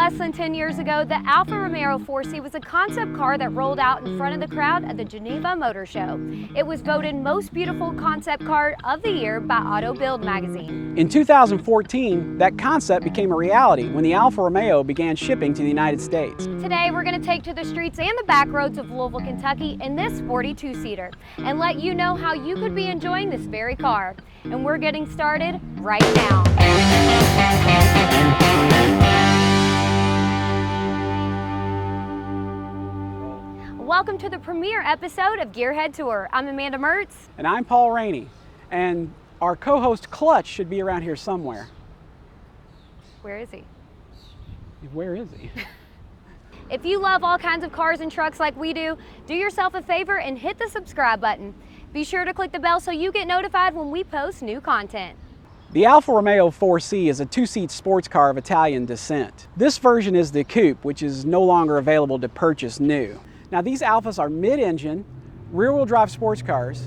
less than 10 years ago, the Alfa Romeo 4C was a concept car that rolled out in front of the crowd at the Geneva Motor Show. It was voted Most Beautiful Concept Car of the Year by Auto Bild magazine. In 2014, that concept became a reality when the Alfa Romeo began shipping to the United States. Today, we're going to take to the streets and the back roads of Louisville, Kentucky in this 42-seater and let you know how you could be enjoying this very car. And we're getting started right now. Welcome to the premiere episode of Gearhead Tour. I'm Amanda Mertz. And I'm Paul Rainey. And our co-host Clutch should be around here somewhere. Where is he? Where is he? If you love all kinds of cars and trucks like we do yourself a favor and hit the subscribe button. Be sure to click the bell so you get notified when we post new content. The Alfa Romeo 4C is a two-seat sports car of Italian descent. This version is the coupe, which is no longer available to purchase new. Now these Alfas are mid-engine, rear-wheel drive sports cars,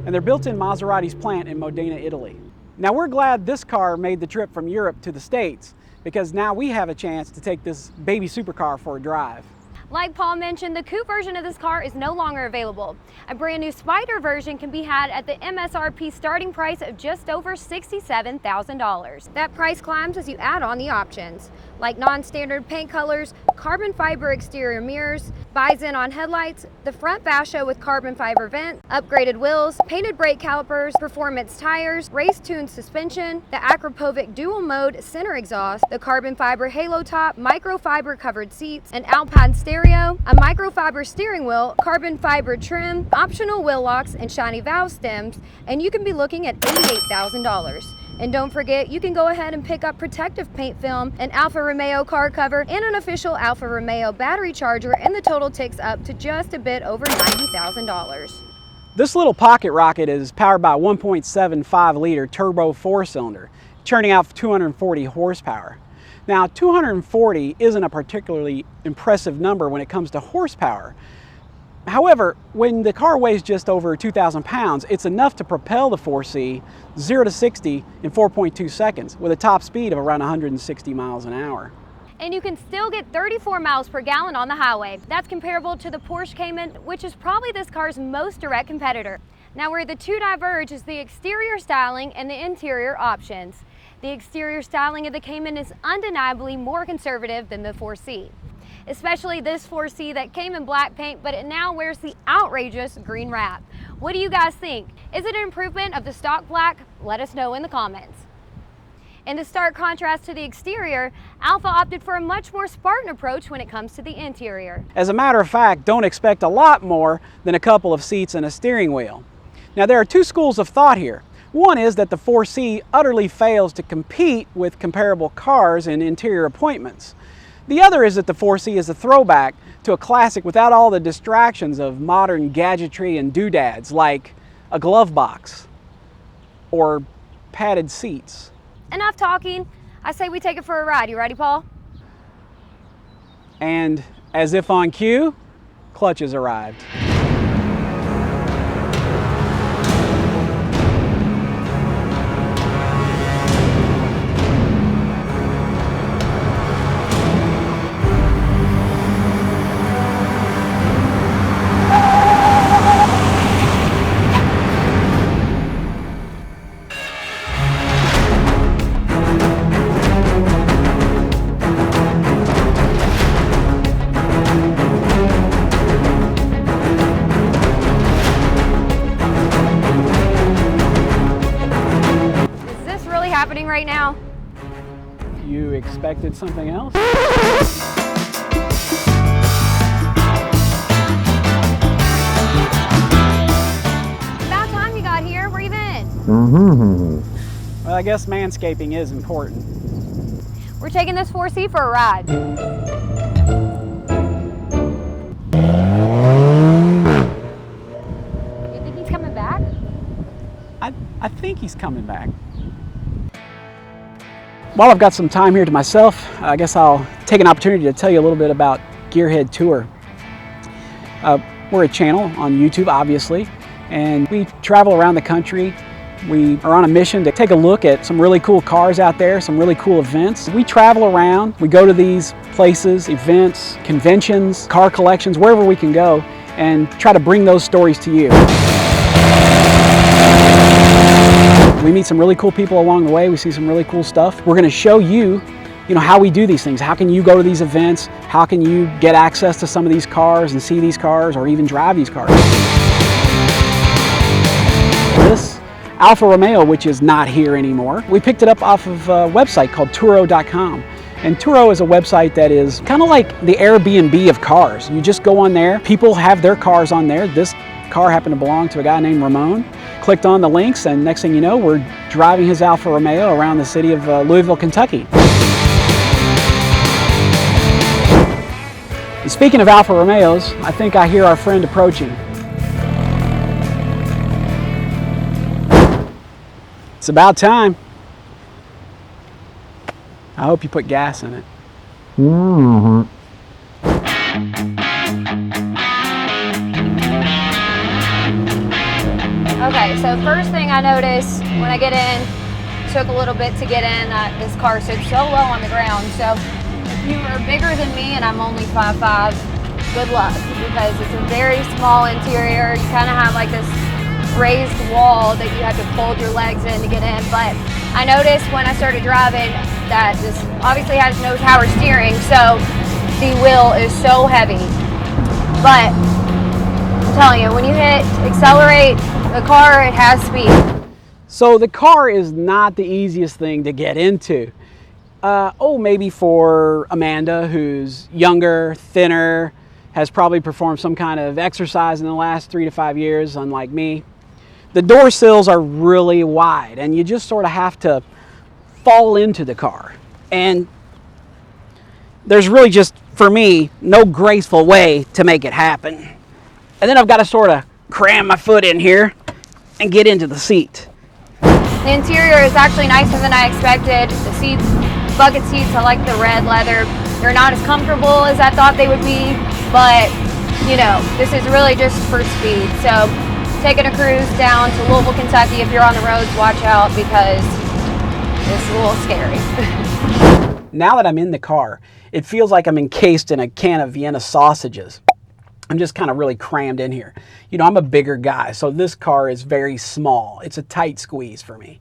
and they're built in Maserati's plant in Modena, Italy. Now we're glad this car made the trip from Europe to the States because now we have a chance to take this baby supercar for a drive. Like Paul mentioned, the coupe version of this car is no longer available. A brand new Spider version can be had at the MSRP starting price of just over $67,000. That price climbs as you add on the options, like non-standard paint colors, carbon fiber exterior mirrors, Bi-Xenon headlights, the front fascia with carbon fiber vent, upgraded wheels, painted brake calipers, performance tires, race-tuned suspension, the Akrapovic dual mode center exhaust, the carbon fiber halo top, microfiber covered seats, an Alpine stereo, a microfiber steering wheel, carbon fiber trim, optional wheel locks, and shiny valve stems, and you can be looking at $88,000. And don't forget, you can go ahead and pick up protective paint film, an Alfa Romeo car cover, and an official Alfa Romeo battery charger, and the total ticks up to just a bit over $90,000. This little pocket rocket is powered by a 1.75 liter turbo four-cylinder, churning out 240 horsepower. Now 240 isn't a particularly impressive number when it comes to horsepower. However, when the car weighs just over 2,000 pounds, it's enough to propel the 4C 0 to 60 in 4.2 seconds with a top speed of around 160 miles an hour. And you can still get 34 miles per gallon on the highway. That's comparable to the Porsche Cayman, which is probably this car's most direct competitor. Now where the two diverge is the exterior styling and the interior options. The exterior styling of the Cayman is undeniably more conservative than the 4C. Especially this 4C that came in black paint, but it now wears the outrageous green wrap. What do you guys think? Is it an improvement of the stock black? Let us know in the comments. In the stark contrast to the exterior, Alfa opted for a much more Spartan approach when it comes to the interior. As a matter of fact, don't expect a lot more than a couple of seats and a steering wheel. Now there are two schools of thought here. One is that the 4C utterly fails to compete with comparable cars in interior appointments. The other is that the 4C is a throwback to a classic without all the distractions of modern gadgetry and doodads like a glove box or padded seats. Enough talking. I say we take it for a ride. You ready, Paul? And as if on cue, Clutch has arrived. Happening right now. You expected something else? About time you got here. Where you been? Well, I guess manscaping is important. We're taking this 4C for a ride. You think he's coming back? I think he's coming back. While I've got some time here to myself, I guess I'll take an opportunity to tell you a little bit about Gearhead Tour. We're a channel on YouTube, obviously, and we travel around the country We are on a mission to take a look at some really cool cars out there, some really cool events. We travel around, we go to these places, events, conventions, car collections, wherever we can go, and try to bring those stories to you. We meet some really cool people along the way. We see some really cool stuff. We're going to show you, how we do these things. How can you go to these events? How can you get access to some of these cars and see these cars or even drive these cars? This Alfa Romeo, which is not here anymore, we picked it up off of a website called Turo.com. And Turo is a website that is kind of like the Airbnb of cars. You just go on there, people have their cars on there. This car happened to belong to a guy named Ramon. Clicked on the links, and next thing you know, we're driving his Alfa Romeo around the city of Louisville, Kentucky. And speaking of Alfa Romeos, I think I hear our friend approaching. It's about time. I hope you put gas in it. Mm-hmm. Okay, so first thing I noticed when I get in, took a little bit to get in, this car sits so low on the ground. So if you are bigger than me and I'm only 5'5", good luck, because it's a very small interior. You kind of have like this raised wall that you have to fold your legs in to get in. But I noticed when I started driving that this obviously has no power steering, so the wheel is so heavy. But I'm telling you, when you hit accelerate, the car, it has speed. So the car is not the easiest thing to get into. Maybe for Amanda, who's younger, thinner, has probably performed some kind of exercise in the last 3 to 5 years, unlike me. The door sills are really wide, and you just sort of have to fall into the car. And there's really just, for me, no graceful way to make it happen. And then I've got to sort of cram my foot in here and get into the seat. The interior is actually nicer than I expected. The seats, bucket seats, I like the red leather. They're not as comfortable as I thought they would be, but this is really just for speed. So taking a cruise down to Louisville, Kentucky, if you're on the roads, watch out because it's a little scary. Now that I'm in the car, it feels like I'm encased in a can of Vienna sausages. I'm just kind of really crammed in here. I'm a bigger guy, so this car is very small. It's a tight squeeze for me.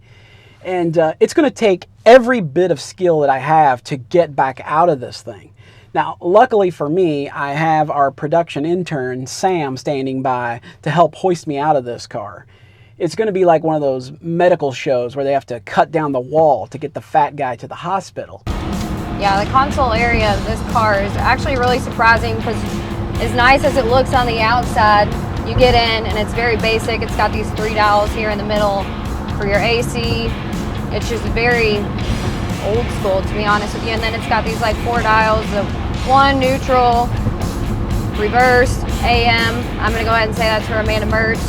And it's going to take every bit of skill that I have to get back out of this thing. Now, luckily for me, I have our production intern, Sam, standing by to help hoist me out of this car. It's going to be like one of those medical shows where they have to cut down the wall to get the fat guy to the hospital. Yeah, the console area of this car is actually really surprising because as nice as it looks on the outside, you get in and it's very basic. It's got these 3 dials here in the middle for your AC. It's just very old school, to be honest with you. And then it's got these like 4 dials of 1 neutral, reverse, AM. I'm gonna go ahead and say that's for Amanda Mertz.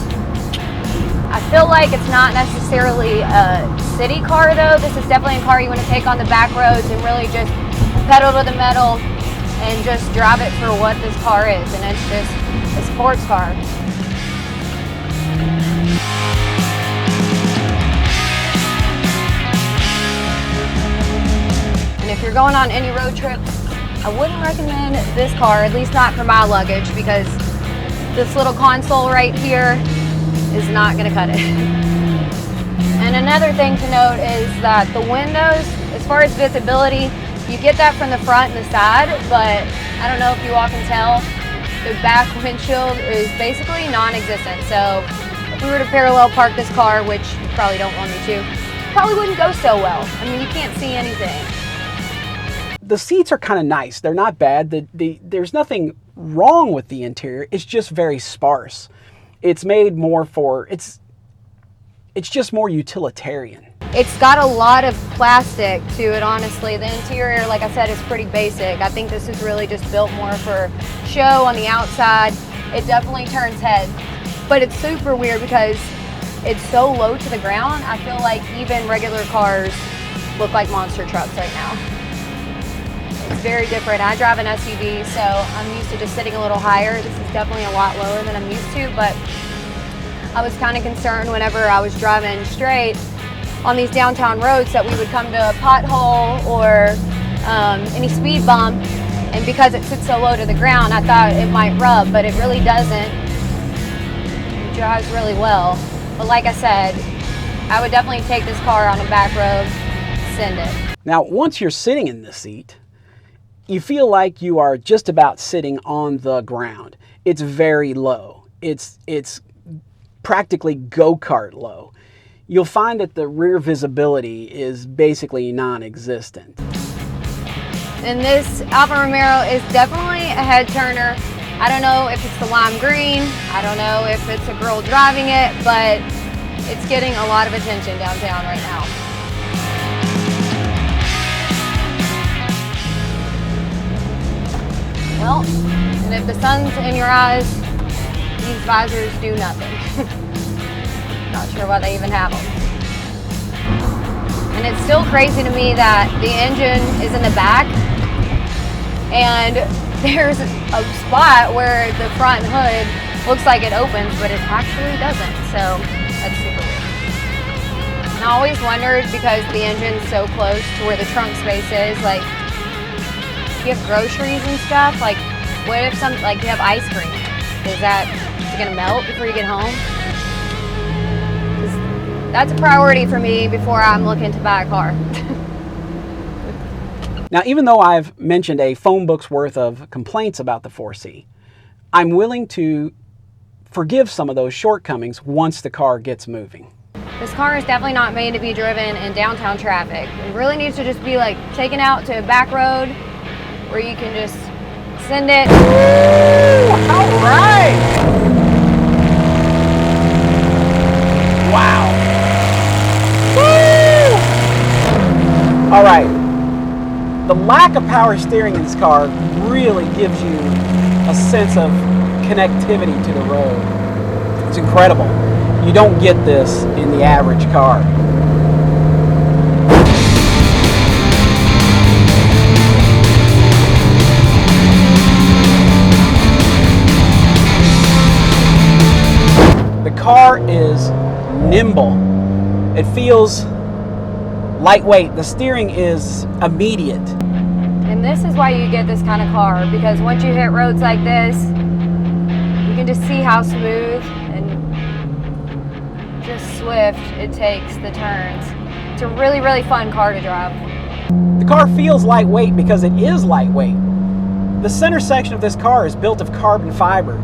I feel like it's not necessarily a city car though. This is definitely a car you want to take on the back roads and really just pedal to the metal and just drive it for what this car is, and it's just a sports car. And if you're going on any road trip, I wouldn't recommend this car, at least not for my luggage, because this little console right here is not going to cut it. And another thing to note is that the windows, as far as visibility, you get that from the front and the side, but I don't know if you all can tell, the back windshield is basically non-existent. So if we were to parallel park this car, which you probably don't want me to, probably wouldn't go so well. I mean, you can't see anything. The seats are kind of nice. They're not bad. There's nothing wrong with the interior. It's just very sparse. It's made more for, it's just more utilitarian. It's got a lot of plastic to it, honestly. The interior, like I said, is pretty basic. I think this is really just built more for show on the outside. It definitely turns heads, but it's super weird because it's so low to the ground. I feel like even regular cars look like monster trucks right now. It's very different. I drive an SUV, so I'm used to just sitting a little higher. This is definitely a lot lower than I'm used to, but I was kind of concerned whenever I was driving straight on these downtown roads that we would come to a pothole or any speed bump, and because it sits so low to the ground, I thought it might rub, but it really doesn't. It drives really well. But like I said, I would definitely take this car on a back road, send it. Now, once you're sitting in this seat, you feel like you are just about sitting on the ground. It's very low. It's practically go-kart low. You'll find that the rear visibility is basically non-existent. And this Alfa Romero is definitely a head turner. I don't know if it's the lime green, I don't know if it's a girl driving it, but it's getting a lot of attention downtown right now. Well, and if the sun's in your eyes, these visors do nothing. Not sure why they even have them. And it's still crazy to me that the engine is in the back and there's a spot where the front hood looks like it opens, but it actually doesn't. So that's super weird. And I always wondered, because the engine's so close to where the trunk space is, like, if you have groceries and stuff, like, what if you have ice cream? Is it gonna melt before you get home? That's a priority for me before I'm looking to buy a car. Now, even though I've mentioned a phone book's worth of complaints about the 4C, I'm willing to forgive some of those shortcomings once the car gets moving. This car is definitely not made to be driven in downtown traffic. It really needs to just be like taken out to a back road where you can just send it. Ooh, all right! Wow! Woo! All right. The lack of power steering in this car really gives you a sense of connectivity to the road. It's incredible. You don't get this in the average car. The car is nimble. It feels lightweight. The steering is immediate. And this is why you get this kind of car, because once you hit roads like this, you can just see how smooth and just swift it takes the turns. It's a really, really fun car to drive. The car feels lightweight because it is lightweight. The center section of this car is built of carbon fiber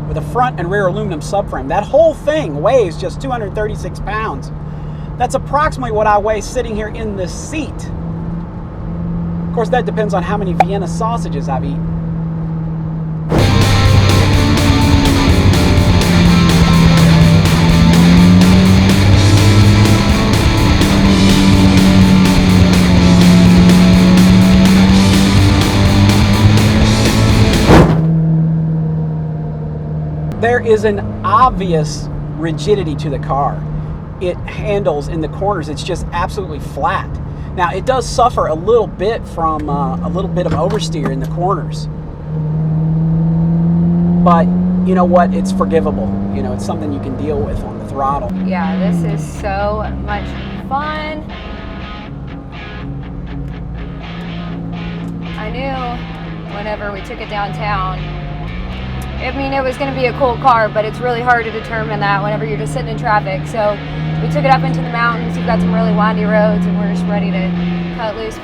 with a front and rear aluminum subframe. That whole thing weighs just 236 pounds. That's approximately what I weigh sitting here in this seat. Of course, that depends on how many Vienna sausages I've eaten. There is an obvious rigidity to the car. It handles in the corners, it's just absolutely flat. Now, it does suffer a little bit from a little bit of oversteer in the corners. But you know what? It's forgivable. You know, it's something you can deal with on the throttle. Yeah, this is so much fun. I knew whenever we took it downtown, I mean, it was going to be a cool car, but it's really hard to determine that whenever you're just sitting in traffic. So we took it up into the mountains. We've got some really windy roads, and we're just ready to cut loose.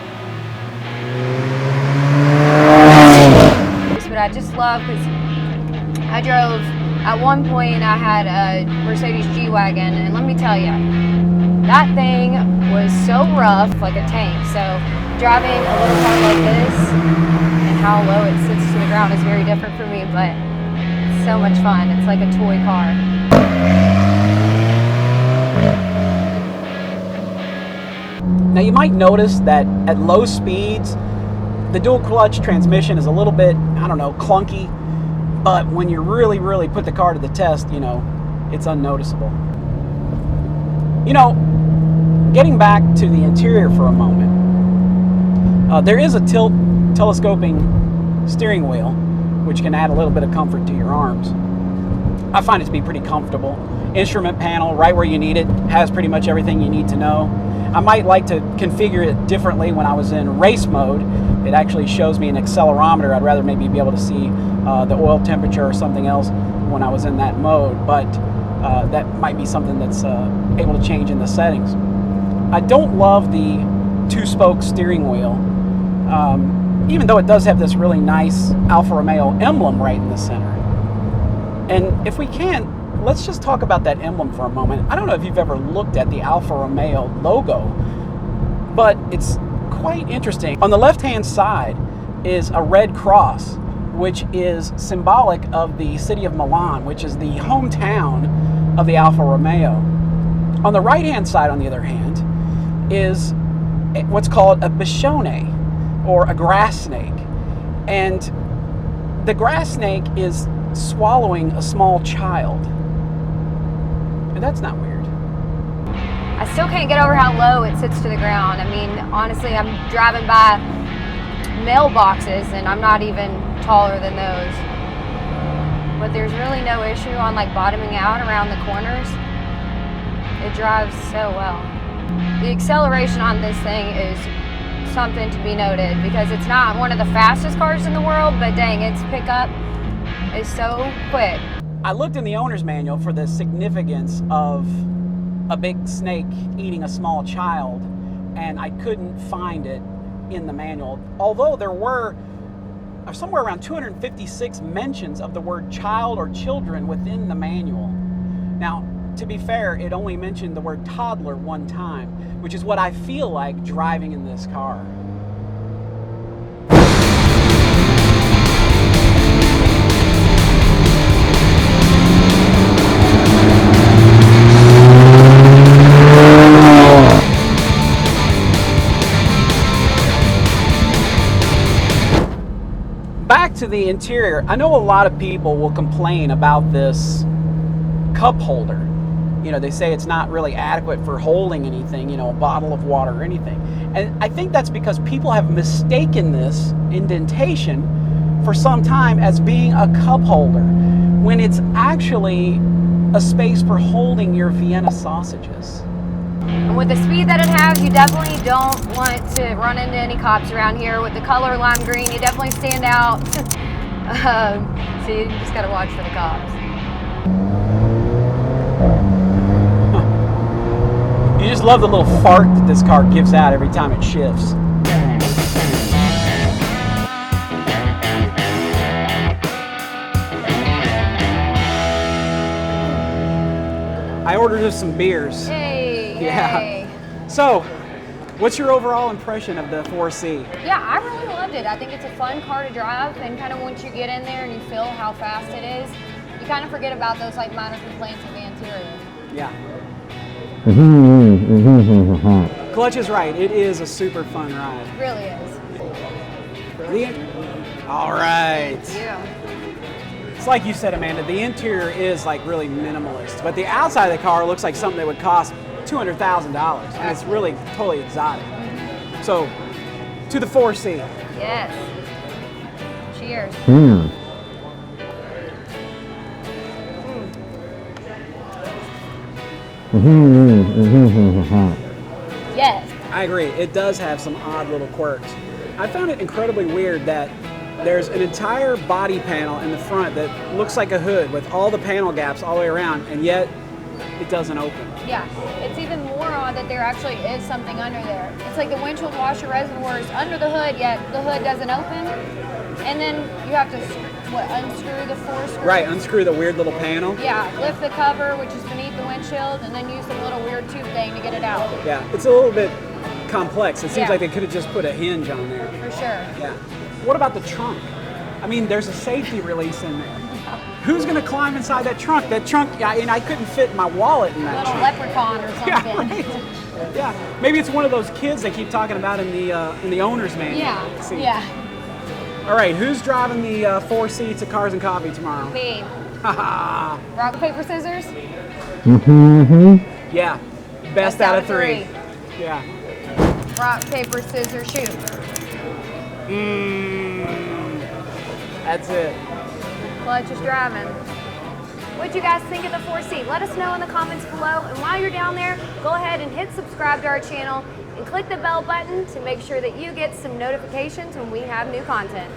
But I just love, because I drove, at one point I had a Mercedes G-Wagon, and let me tell you, that thing was so rough, like a tank. So driving a little car like this and how low it sits to the ground is very different for me, but it's so much fun. It's like a toy car. Now, you might notice that at low speeds, the dual clutch transmission is a little bit, I don't know, clunky, but when you really, really put the car to the test, you know, it's unnoticeable. You know, getting back to the interior for a moment, there is a telescoping steering wheel, which can add a little bit of comfort to your arms. I find it to be pretty comfortable. Instrument panel right where you need it, has pretty much everything you need to know. I might like to configure it differently when I was in race mode. It actually shows me an accelerometer. I'd rather maybe be able to see the oil temperature or something else when I was in that mode, but that might be something that's able to change in the settings. I don't love the 2-spoke steering wheel, even though it does have this really nice Alfa Romeo emblem right in the center. And if we can, let's just talk about that emblem for a moment. I don't know if you've ever looked at the Alfa Romeo logo, but it's quite interesting. On the left-hand side is a red cross, which is symbolic of the city of Milan, which is the hometown of the Alfa Romeo. On the right-hand side, on the other hand, is what's called a biscione, or a grass snake. And the grass snake is swallowing a small child. And that's not weird. I still can't get over how low it sits to the ground. I mean, honestly, I'm driving by mailboxes and I'm not even taller than those. But there's really no issue on like bottoming out around the corners. It drives so well. The acceleration on this thing is something to be noted because it's not one of the fastest cars in the world, but dang, its pickup is so quick. I looked in the owner's manual for the significance of a big snake eating a small child, and I couldn't find it in the manual. Although there were somewhere around 256 mentions of the word child or children within the manual. Now, to be fair, it only mentioned the word toddler one time, which is what I feel like driving in this car. Back to the interior, I know a lot of people will complain about this cup holder. You know, they say it's not really adequate for holding anything, you know, a bottle of water or anything. And I think that's because people have mistaken this indentation for some time as being a cup holder, when it's actually a space for holding your Vienna sausages. And with the speed that it has, you definitely don't want to run into any cops around here. With the color lime green, you definitely stand out. So you just gotta watch for the cops. You just love the little fart that this car gives out every time it shifts. I ordered us some beers. Hey, Yeah. yay. So, what's your overall impression of the 4C? Yeah, I really loved it. I think it's a fun car to drive, and kind of once you get in there and you feel how fast it is, you kind of forget about those like minor complaints with the interior. Yeah. Clutch is right. It is a super fun ride. It really is. All right. Yeah. It's like you said, Amanda, the interior is like really minimalist, but the outside of the car looks like something that would cost $200,000, and it's really totally exotic. So, to the 4C. Yes. Cheers. Yes. I agree. It does have some odd little quirks. I found it incredibly weird that there's an entire body panel in the front that looks like a hood with all the panel gaps all the way around, and yet it doesn't open. Yeah. It's even more odd that there actually is something under there. It's like the windshield washer reservoir is under the hood, yet the hood doesn't open. And then you have to, unscrew the 4 screws? Right, unscrew the weird little panel. Yeah, lift the cover, which is beneath the windshield, and then use some little weird tube thing to get it out. Yeah, it's a little bit complex. It seems Yeah. like they could have just put a hinge on there. For sure. Yeah. What about the trunk? I mean, there's a safety release in there. Who's going to climb inside that trunk? That trunk, I couldn't fit my wallet in that Little trunk. leprechaun or something. Yeah, right. Yeah, maybe it's one of those kids they keep talking about in the owner's manual. Yeah. See. Yeah. All right, who's driving the 4C to Cars and Coffee tomorrow? Me. Haha. Rock, paper, scissors? Yeah, best out of three. Yeah. Rock, paper, scissors, shoot. That's it. Clutch is driving. What you guys think of the 4C? Let us know in the comments below. And while you're down there, go ahead and hit subscribe to our channel and click the bell button to make sure that you get some notifications when we have new content.